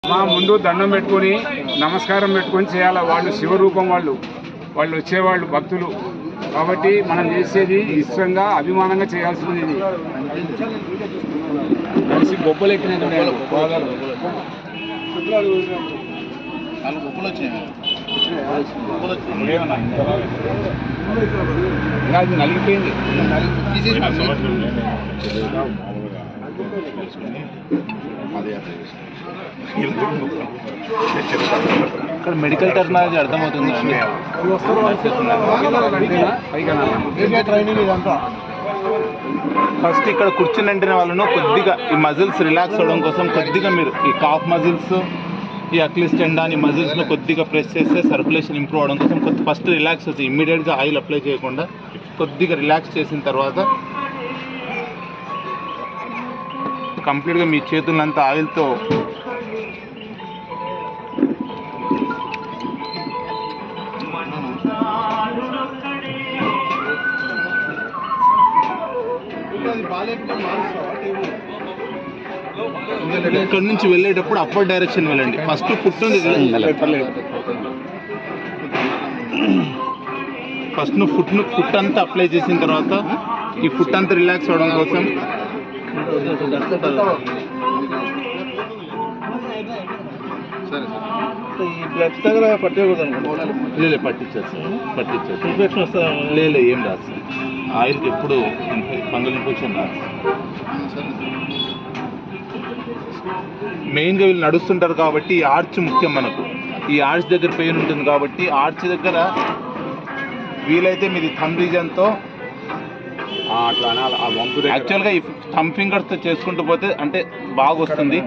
మా ముందు దండం పెట్టుకొని నమస్కారం పెట్టుకొని చేయాలి. వాళ్ళు శివరూపం, వాళ్ళు వచ్చేవాళ్ళు భక్తులు కాబట్టి మనం చేసేది ఇష్టంగా అభిమానంగా చేయాల్సింది. ఇది కలిసి గొప్పలు ఎక్కినట్టు అది నలిగిపోయింది. ఇక్కడ మెడికల్ టెక్నాలజీ అర్థమవుతుంది. ఫస్ట్ ఇక్కడ కూర్చుని అంటే వాళ్ళను కొద్దిగా ఈ మజిల్స్ రిలాక్స్ అవ్వడం కోసం కొద్దిగా మీరు ఈ కాఫ్ మజిల్స్, ఈ అక్లిస్ టెండాన్ మజిల్స్ను కొద్దిగా ప్రెస్ చేస్తే సర్క్యులేషన్ ఇంప్రూవ్ అవడం కోసం ఫస్ట్ రిలాక్స్ అవుతుంది. ఇమ్మీడియట్గా ఆయిల్ అప్లై చేయకుండా కొద్దిగా రిలాక్స్ చేసిన తర్వాత కంప్లీట్గా మీ చేతులంతా ఆయిల్తో ఇక్కడ నుంచి వెళ్ళేటప్పుడు అప్పర్ డైరెక్షన్ వెళ్ళండి. ఫస్ట్ ఫుట్ ఫుట్ అంతా అప్లై చేసిన తర్వాత ఈ ఫుట్ అంతా రిలాక్స్ అవ్వడం కోసం పట్టించారు లేదు, ఏం రాదు సార్. ఆయిల్కి ఎప్పుడు ఫంగల్ ఇన్ఫెక్షన్ రాదు. మెయిన్గా వీళ్ళు నడుస్తుంటారు కాబట్టి ఈ ఆర్చ్ ముఖ్యం మనకు. ఈ ఆర్చ్ దగ్గర పెయిన్ ఉంటుంది కాబట్టి ఆర్చ్ దగ్గర వీలైతే మీది థంబ్ రీజన్తో అట్లా అనాలి. ఆ వంపు యాక్చువల్గా ఈ థంబ్ ఫింగర్స్తో చేసుకుంటూ పోతే అంటే బాగా వస్తుంది.